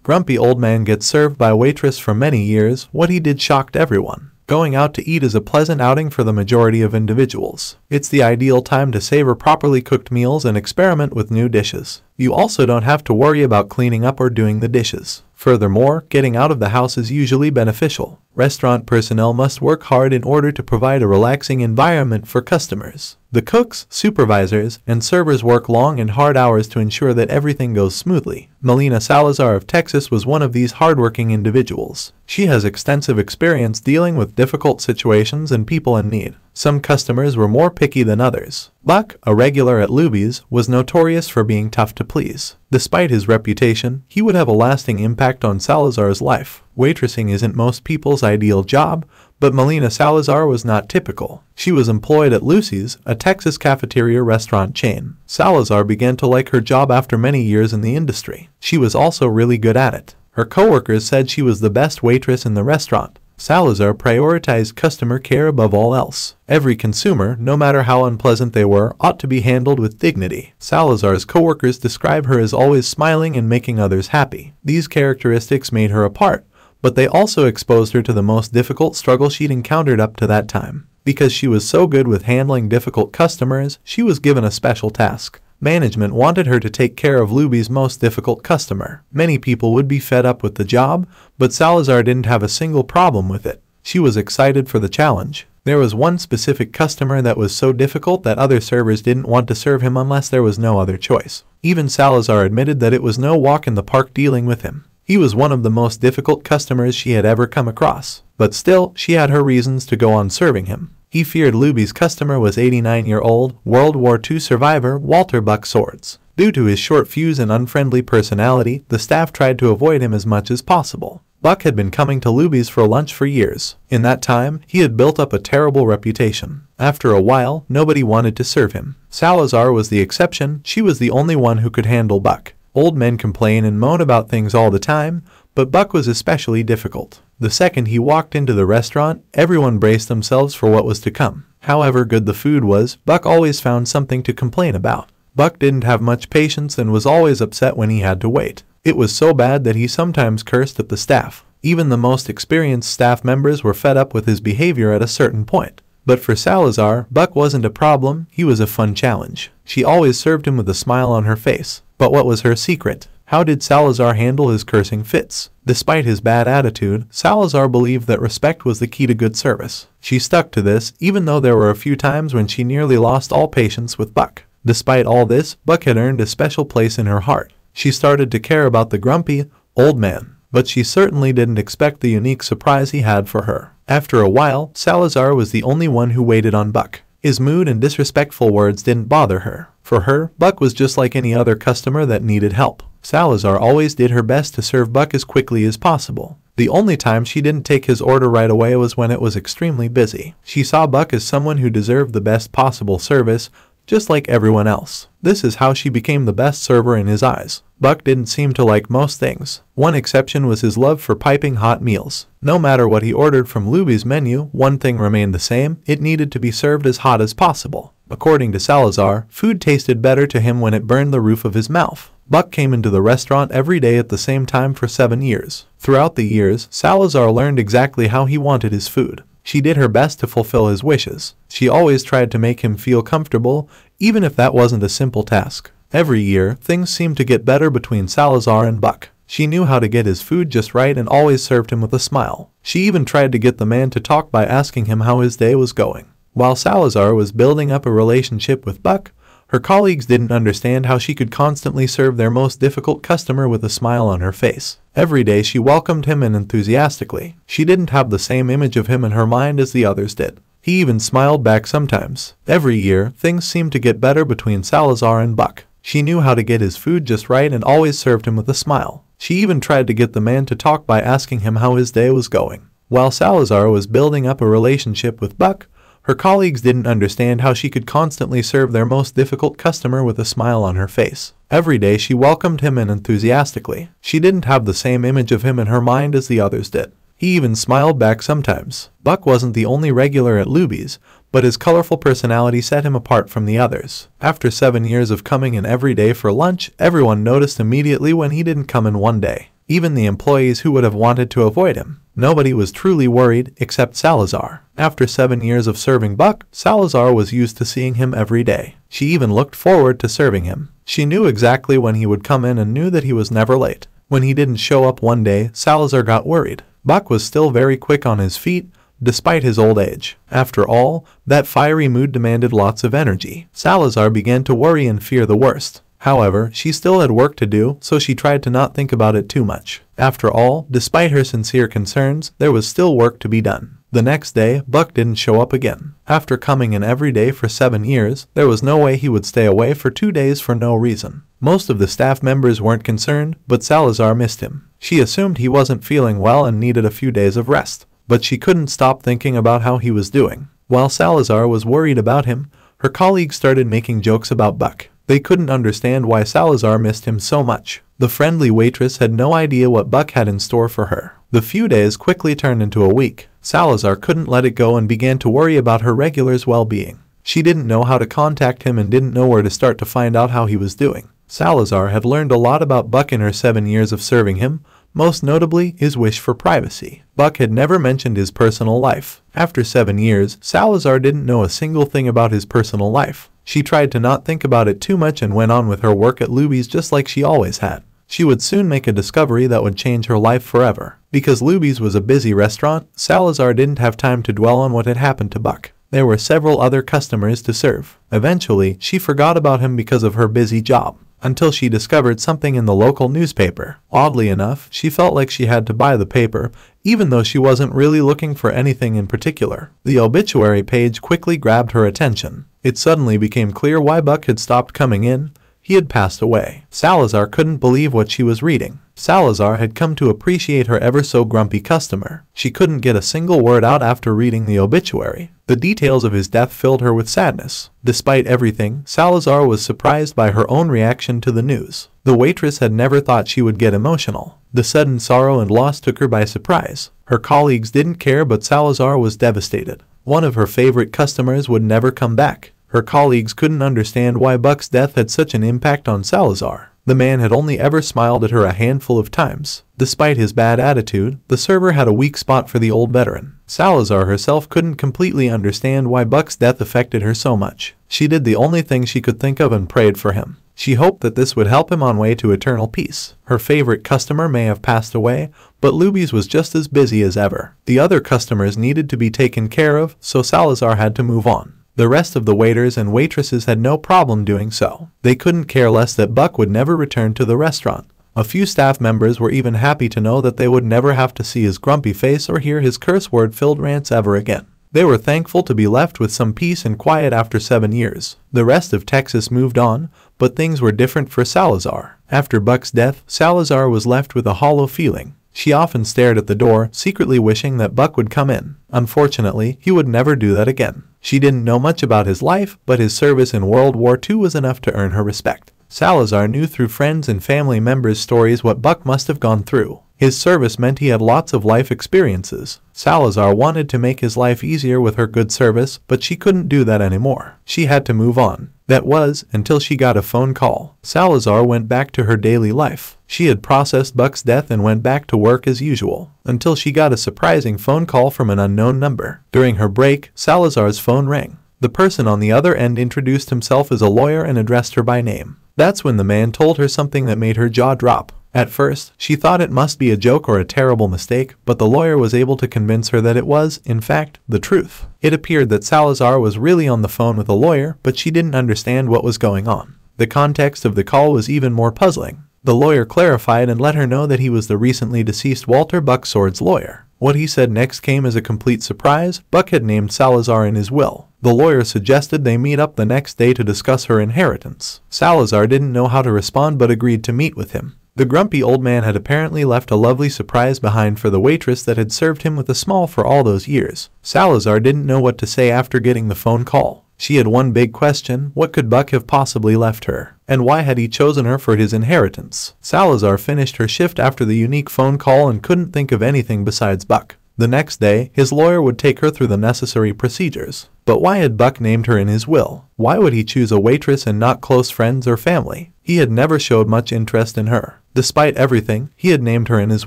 Grumpy old man gets served by Waitress for many years. What he did shocked everyone. Going out to eat is a pleasant outing for the majority of individuals. It's the ideal time to savor properly cooked meals and experiment with new dishes. You also don't have to worry about cleaning up or doing the dishes. Furthermore, getting out of the house is usually beneficial. Restaurant personnel must work hard in order to provide a relaxing environment for customers. The cooks, supervisors, and servers work long and hard hours to ensure that everything goes smoothly. Melina Salazar of Texas was one of these hardworking individuals. She has extensive experience dealing with difficult situations and people in need. Some customers were more picky than others. Buck, a regular at Luby's, was notorious for being tough to please. Despite his reputation, he would have a lasting impact on Salazar's life. Waitressing isn't most people's ideal job, but Melina Salazar was not typical. She was employed at Lucy's, a Texas cafeteria restaurant chain. Salazar began to like her job after many years in the industry. She was also really good at it. Her coworkers said she was the best waitress in the restaurant. Salazar prioritized customer care above all else. Every consumer, no matter how unpleasant they were, ought to be handled with dignity. Salazar's coworkers describe her as always smiling and making others happy. These characteristics made her apart, but they also exposed her to the most difficult struggle she'd encountered up to that time. Because she was so good with handling difficult customers, she was given a special task. Management wanted her to take care of Luby's most difficult customer. Many people would be fed up with the job, but Salazar didn't have a single problem with it. She was excited for the challenge. There was one specific customer that was so difficult that other servers didn't want to serve him unless there was no other choice. Even Salazar admitted that it was no walk in the park dealing with him. He was one of the most difficult customers she had ever come across. But still, she had her reasons to go on serving him. He feared Luby's customer was 89-year-old, World War II survivor Walter Buck Swords. Due to his short fuse and unfriendly personality, the staff tried to avoid him as much as possible. Buck had been coming to Luby's for lunch for years. In that time, he had built up a terrible reputation. After a while, nobody wanted to serve him. Salazar was the exception. She was the only one who could handle Buck. Old men complain and moan about things all the time, but Buck was especially difficult. The second he walked into the restaurant, everyone braced themselves for what was to come. However good the food was, Buck always found something to complain about. Buck didn't have much patience and was always upset when he had to wait. It was so bad that he sometimes cursed at the staff. Even the most experienced staff members were fed up with his behavior at a certain point. But for Salazar, Buck wasn't a problem, he was a fun challenge. She always served him with a smile on her face. But what was her secret? How did Salazar handle his cursing fits? Despite his bad attitude, Salazar believed that respect was the key to good service. She stuck to this, even though there were a few times when she nearly lost all patience with Buck. Despite all this, Buck had earned a special place in her heart. She started to care about the grumpy, old man. But she certainly didn't expect the unique surprise he had for her. After a while, Salazar was the only one who waited on Buck. His mood and disrespectful words didn't bother her. For her, Buck was just like any other customer that needed help. Salazar always did her best to serve Buck as quickly as possible. The only time she didn't take his order right away was when it was extremely busy. She saw Buck as someone who deserved the best possible service, just like everyone else. This is how she became the best server in his eyes. Buck didn't seem to like most things. One exception was his love for piping hot meals. No matter what he ordered from Luby's menu, one thing remained the same: it needed to be served as hot as possible. According to Salazar, food tasted better to him when it burned the roof of his mouth. Buck came into the restaurant every day at the same time for 7 years. Throughout the years, Salazar learned exactly how he wanted his food. She did her best to fulfill his wishes. She always tried to make him feel comfortable, even if that wasn't a simple task. Every year, things seemed to get better between Salazar and Buck. She knew how to get his food just right and always served him with a smile. She even tried to get the man to talk by asking him how his day was going. While Salazar was building up a relationship with Buck, her colleagues didn't understand how she could constantly serve their most difficult customer with a smile on her face. Every day she welcomed him and enthusiastically. She didn't have the same image of him in her mind as the others did. He even smiled back sometimes. Every year, things seemed to get better between Salazar and Buck. She knew how to get his food just right and always served him with a smile. She even tried to get the man to talk by asking him how his day was going. While Salazar was building up a relationship with Buck, her colleagues didn't understand how she could constantly serve their most difficult customer with a smile on her face. Every day she welcomed him and enthusiastically. She didn't have the same image of him in her mind as the others did. He even smiled back sometimes. Buck wasn't the only regular at Luby's, but his colorful personality set him apart from the others. After 7 years of coming in every day for lunch, everyone noticed immediately when he didn't come in one day. even the employees who would have wanted to avoid him. Nobody was truly worried except Salazar. After 7 years of serving Buck, Salazar was used to seeing him every day. She even looked forward to serving him. She knew exactly when he would come in and knew that he was never late. When he didn't show up one day, Salazar got worried. Buck was still very quick on his feet, despite his old age. After all, that fiery mood demanded lots of energy. Salazar began to worry and fear the worst. However, she still had work to do, so she tried to not think about it too much. After all, despite her sincere concerns, there was still work to be done. The next day, Buck didn't show up again. After coming in every day for 7 years, there was no way he would stay away for 2 days for no reason. Most of the staff members weren't concerned, but Salazar missed him. She assumed he wasn't feeling well and needed a few days of rest, but she couldn't stop thinking about how he was doing. While Salazar was worried about him, her colleagues started making jokes about Buck. They couldn't understand why Salazar missed him so much. The friendly waitress had no idea what Buck had in store for her. The few days quickly turned into a week. Salazar couldn't let it go and began to worry about her regular's well-being. She didn't know how to contact him and didn't know where to start to find out how he was doing. Salazar had learned a lot about Buck in her 7 years of serving him, most notably his wish for privacy. Buck had never mentioned his personal life. After 7 years, Salazar didn't know a single thing about his personal life. She tried to not think about it too much and went on with her work at Luby's just like she always had. She would soon make a discovery that would change her life forever. Because Luby's was a busy restaurant, Salazar didn't have time to dwell on what had happened to Buck. There were several other customers to serve. Eventually, she forgot about him because of her busy job, until she discovered something in the local newspaper. Oddly enough, she felt like she had to buy the paper, even though she wasn't really looking for anything in particular. The obituary page quickly grabbed her attention. It suddenly became clear why Buck had stopped coming in. He had passed away. Salazar couldn't believe what she was reading. Salazar had come to appreciate her ever so grumpy customer. She couldn't get a single word out after reading the obituary. The details of his death filled her with sadness. Despite everything, Salazar was surprised by her own reaction to the news. The waitress had never thought she would get emotional. The sudden sorrow and loss took her by surprise. Her colleagues didn't care, but Salazar was devastated. One of her favorite customers would never come back. Her colleagues couldn't understand why Buck's death had such an impact on Salazar. The man had only ever smiled at her a handful of times. Despite his bad attitude, the server had a weak spot for the old veteran. Salazar herself couldn't completely understand why Buck's death affected her so much. She did the only thing she could think of and prayed for him. She hoped that this would help him on way to eternal peace. Her favorite customer may have passed away, but Luby's was just as busy as ever. The other customers needed to be taken care of, so Salazar had to move on. The rest of the waiters and waitresses had no problem doing so. They couldn't care less that Buck would never return to the restaurant. A few staff members were even happy to know that they would never have to see his grumpy face or hear his curse word-filled rants ever again. They were thankful to be left with some peace and quiet after 7 years. The rest of Texas moved on, but things were different for Salazar. After Buck's death, Salazar was left with a hollow feeling. She often stared at the door, secretly wishing that Buck would come in. Unfortunately, he would never do that again. She didn't know much about his life, but his service in World War II was enough to earn her respect. Salazar knew through friends and family members' stories what Buck must have gone through. His service meant he had lots of life experiences. Salazar wanted to make his life easier with her good service, but she couldn't do that anymore. She had to move on. That was, until she got a phone call. Salazar went back to her daily life. She had processed Buck's death and went back to work as usual, until she got a surprising phone call from an unknown number. During her break, Salazar's phone rang. The person on the other end introduced himself as a lawyer and addressed her by name. That's when the man told her something that made her jaw drop. At first, she thought it must be a joke or a terrible mistake, but the lawyer was able to convince her that it was, in fact, the truth. It appeared that Salazar was really on the phone with a lawyer, but she didn't understand what was going on. The context of the call was even more puzzling. The lawyer clarified and let her know that he was the recently deceased Walter Bucksword's lawyer. What he said next came as a complete surprise. Buck had named Salazar in his will. The lawyer suggested they meet up the next day to discuss her inheritance. Salazar didn't know how to respond but agreed to meet with him. The grumpy old man had apparently left a lovely surprise behind for the waitress that had served him with a smile for all those years. Salazar didn't know what to say after getting the phone call. She had one big question: what could Buck have possibly left her? And why had he chosen her for his inheritance? Salazar finished her shift after the unique phone call and couldn't think of anything besides Buck. The next day, his lawyer would take her through the necessary procedures. But why had Buck named her in his will? Why would he choose a waitress and not close friends or family? He had never showed much interest in her. Despite everything, he had named her in his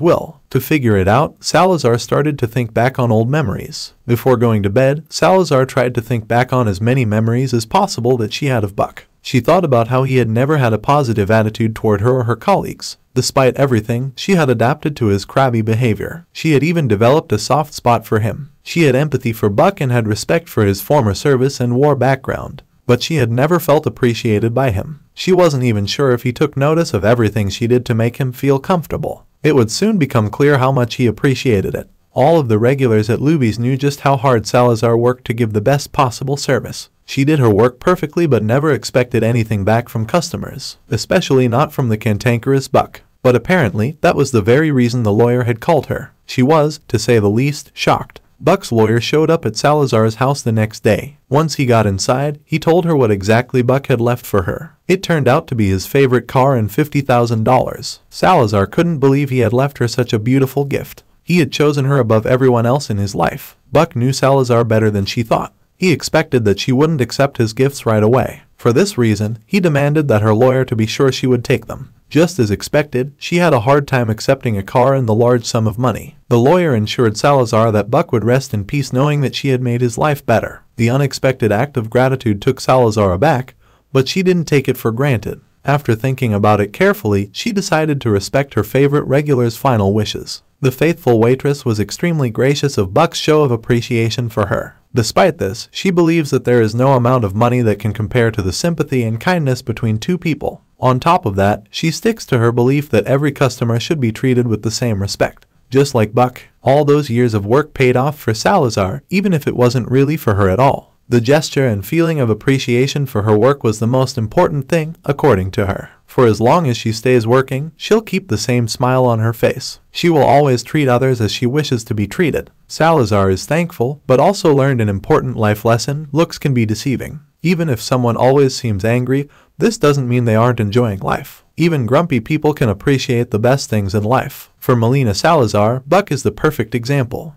will. To figure it out, Salazar started to think back on old memories. Before going to bed, Salazar tried to think back on as many memories as possible that she had of Buck. She thought about how he had never had a positive attitude toward her or her colleagues. Despite everything, she had adapted to his crabby behavior. She had even developed a soft spot for him. She had empathy for Buck and had respect for his former service and war background. But she had never felt appreciated by him. She wasn't even sure if he took notice of everything she did to make him feel comfortable. It would soon become clear how much he appreciated it. All of the regulars at Luby's knew just how hard Salazar worked to give the best possible service. She did her work perfectly but never expected anything back from customers, especially not from the cantankerous Buck. But apparently, that was the very reason the lawyer had called her. She was, to say the least, shocked. Buck's lawyer showed up at Salazar's house the next day. Once he got inside, he told her what exactly Buck had left for her. It turned out to be his favorite car and $50,000. Salazar couldn't believe he had left her such a beautiful gift. He had chosen her above everyone else in his life. Buck knew Salazar better than she thought. He expected that she wouldn't accept his gifts right away. For this reason, he demanded that her lawyer to be sure she would take them. Just as expected, she had a hard time accepting a car and the large sum of money. The lawyer ensured Salazar that Buck would rest in peace knowing that she had made his life better. The unexpected act of gratitude took Salazar aback, but she didn't take it for granted. After thinking about it carefully, she decided to respect her favorite regular's final wishes. The faithful waitress was extremely gracious of Buck's show of appreciation for her. Despite this, she believes that there is no amount of money that can compare to the sympathy and kindness between two people. On top of that, she sticks to her belief that every customer should be treated with the same respect. Just like Buck, all those years of work paid off for Salazar, even if it wasn't really for her at all. The gesture and feeling of appreciation for her work was the most important thing, according to her. For as long as she stays working, she'll keep the same smile on her face. She will always treat others as she wishes to be treated. Salazar is thankful, but also learned an important life lesson: looks can be deceiving. Even if someone always seems angry, this doesn't mean they aren't enjoying life. Even grumpy people can appreciate the best things in life. For Melina Salazar, Buck is the perfect example.